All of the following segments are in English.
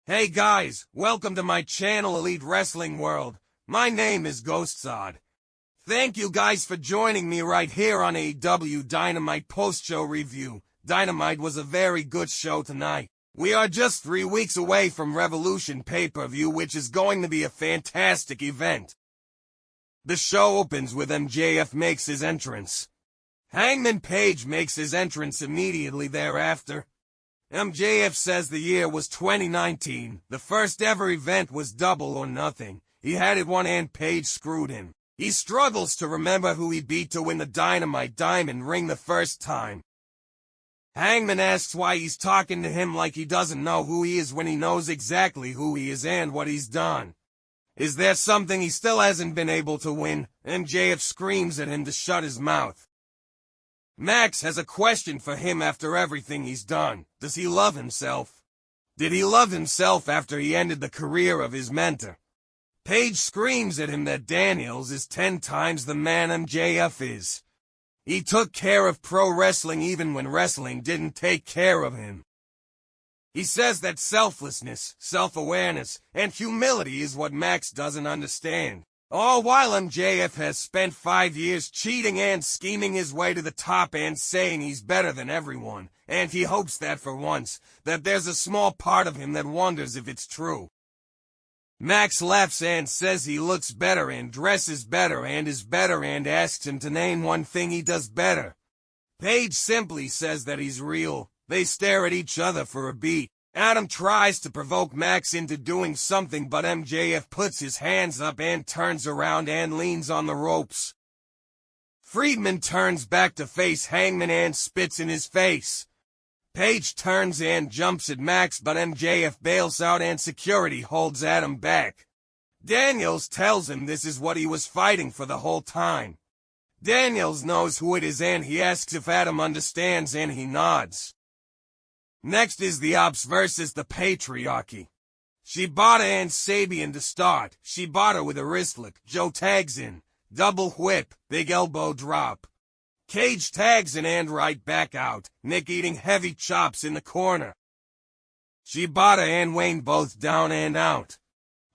Hey guys, welcome to my channel Elite Wrestling World. My name is GhostSaad. Thank you guys for joining me right here on AEW Dynamite post-show review. Dynamite was a very good show tonight. We are just 3 weeks away from Revolution pay-per-view, which is going to be a fantastic event. The show opens with MJF makes his entrance. Hangman Page makes his entrance immediately thereafter. MJF says the year was 2019. The first ever event was Double or Nothing. He had it won and Page screwed him. He struggles to remember who he beat to win the Dynamite Diamond ring the first time. Hangman asks why he's talking to him like he doesn't know who he is when he knows exactly who he is and what he's done. Is there something he still hasn't been able to win? MJF screams at him to shut his mouth. Max has a question for him after everything he's done. Does he love himself? Did he love himself after he ended the career of his mentor? Page screams at him that Daniels is 10 times the man MJF is. He took care of pro wrestling even when wrestling didn't take care of him. He says that selflessness, self-awareness, and humility is what Max doesn't understand. All while MJF has spent 5 years cheating and scheming his way to the top and saying he's better than everyone, and he hopes that for once, that there's a small part of him that wonders if it's true. Max laughs and says he looks better and dresses better and is better and asks him to name one thing he does better. Page simply says that he's real. They stare at each other for a beat. Adam tries to provoke Max into doing something, but MJF puts his hands up and turns around and leans on the ropes. Friedman turns back to face Hangman and spits in his face. Page turns and jumps at Max, but MJF bails out and security holds Adam back. Daniels tells him this is what he was fighting for the whole time. Daniels knows who it is and he asks if Adam understands and he nods. Next is the Opps versus the Partriachy. Shibata and Sabian to start. Shibata with a wristlock. Joe tags in. Double whip. Big elbow drop. Cage tags in and right back out. Nick eating heavy chops in the corner. Shibata and Wayne both down and out.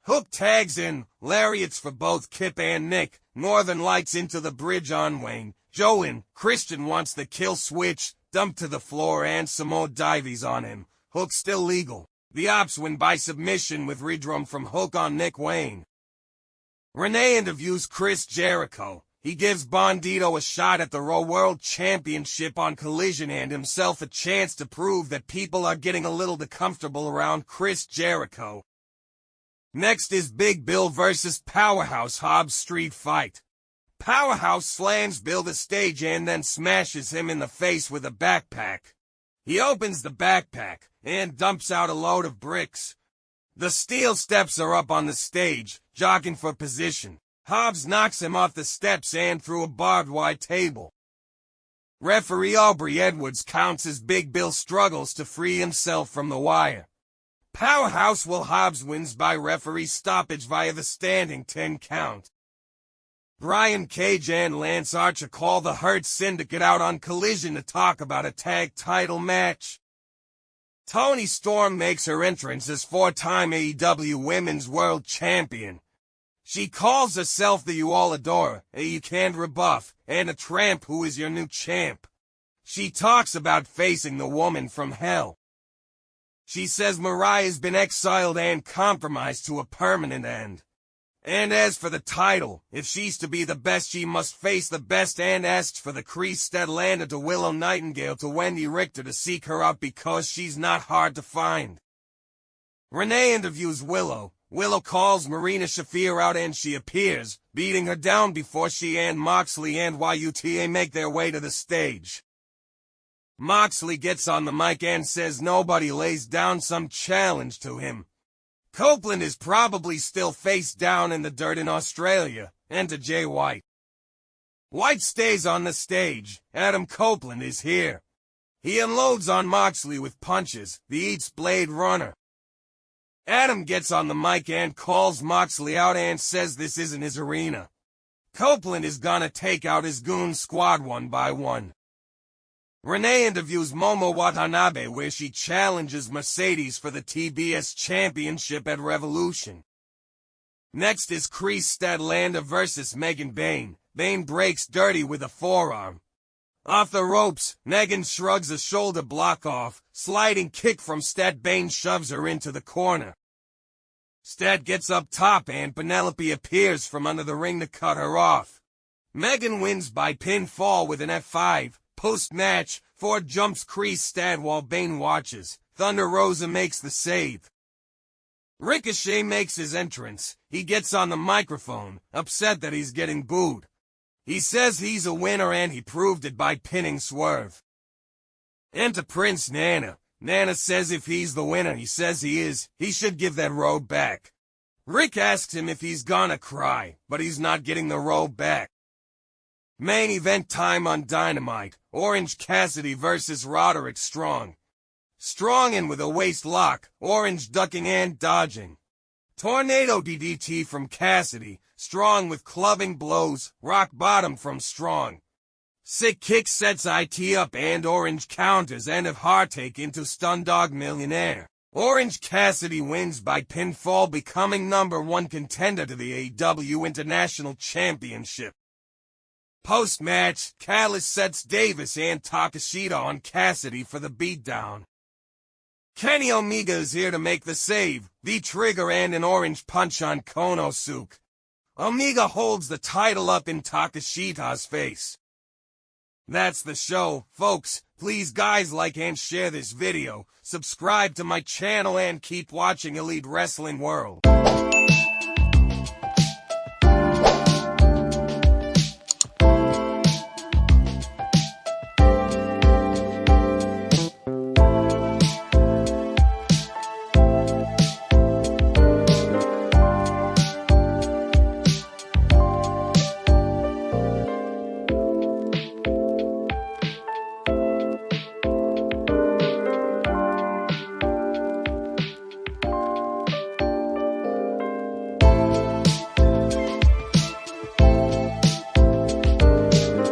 Hook tags in. Lariats for both Kip and Nick. Northern Lights into the bridge on Wayne. Joe in. Christian wants the kill switch. Dumped to the floor and some more divies on him. Hook still legal. The Opps win by submission with redrum from Hook on Nick Wayne. Renee interviews Chris Jericho. He gives Bandito a shot at the Raw World Championship on Collision and himself a chance to prove that people are getting a little too comfortable around Chris Jericho. Next is Big Bill versus Powerhouse Hobbs street fight. Powerhouse slams Bill the stage and then smashes him in the face with a backpack. He opens the backpack and dumps out a load of bricks. The steel steps are up on the stage, jockeying for position. Hobbs knocks him off the steps and through a barbed wire table. Referee Aubrey Edwards counts as Big Bill struggles to free himself from the wire. Powerhouse will Hobbs wins by referee stoppage via the standing 10 count. Brian Cage and Lance Archer call the Hurt Syndicate out on Collision to talk about a tag title match. Toni Storm makes her entrance as 4-time AEW Women's World Champion. She calls herself the You All Adore, a You Can't Rebuff, and a Tramp who is your new champ. She talks about facing the woman from hell. She says Mariah's been exiled and compromised to a permanent end. And as for the title, if she's to be the best she must face the best, and asks for the Kris Statlander to Willow Nightingale to Wendy Richter to seek her out because she's not hard to find. Renee interviews Willow. Willow calls Marina Shafir out and she appears, beating her down before she and Moxley and YUTA make their way to the stage. Moxley gets on the mic and says nobody lays down some challenge to him. Copeland is probably still face down in the dirt in Australia. Enter Jay White. White stays on the stage. Adam Copeland is here. He unloads on Moxley with punches. The Eats Blade Runner. Adam gets on the mic and calls Moxley out and says this isn't his arena. Copeland is gonna take out his goon squad one by one. Renee interviews Momo Watanabe where she challenges Mercedes for the TBS Championship at Revolution. Next is Kris Statlander versus Megan Bayne. Bayne breaks dirty with a forearm. Off the ropes, Megan shrugs a shoulder block off. Sliding kick from Stat. Bayne shoves her into the corner. Stat gets up top and Penelope appears from under the ring to cut her off. Megan wins by pinfall with an F5. Post-match, Ford jumps Kris Stat while Bayne watches. Thunder Rosa makes the save. Ricochet makes his entrance. He gets on the microphone, upset that he's getting booed. He says he's a winner and he proved it by pinning Swerve. Enter Prince Nana. Nana says if he's the winner, he says he is, he should give that robe back. Rick asks him if he's gonna cry, but he's not getting the robe back. Main event time on Dynamite. Orange Cassidy versus Roderick Strong. Strong in with a waist lock, Orange ducking and dodging. Tornado DDT from Cassidy, Strong with clubbing blows, rock bottom from Strong. Sick kick sets IT up and Orange counters end of heartache into Stundog Millionaire. Orange Cassidy wins by pinfall, becoming #1 contender to the AEW International Championship. Post-match, Callis sets Davis and Takeshita on Cassidy for the beatdown. Kenny Omega is here to make the save, the trigger and an orange punch on Konosuke. Omega holds the title up in Takeshita's face. That's the show, folks. Please guys like and share this video, subscribe to my channel and keep watching Elite Wrestling World.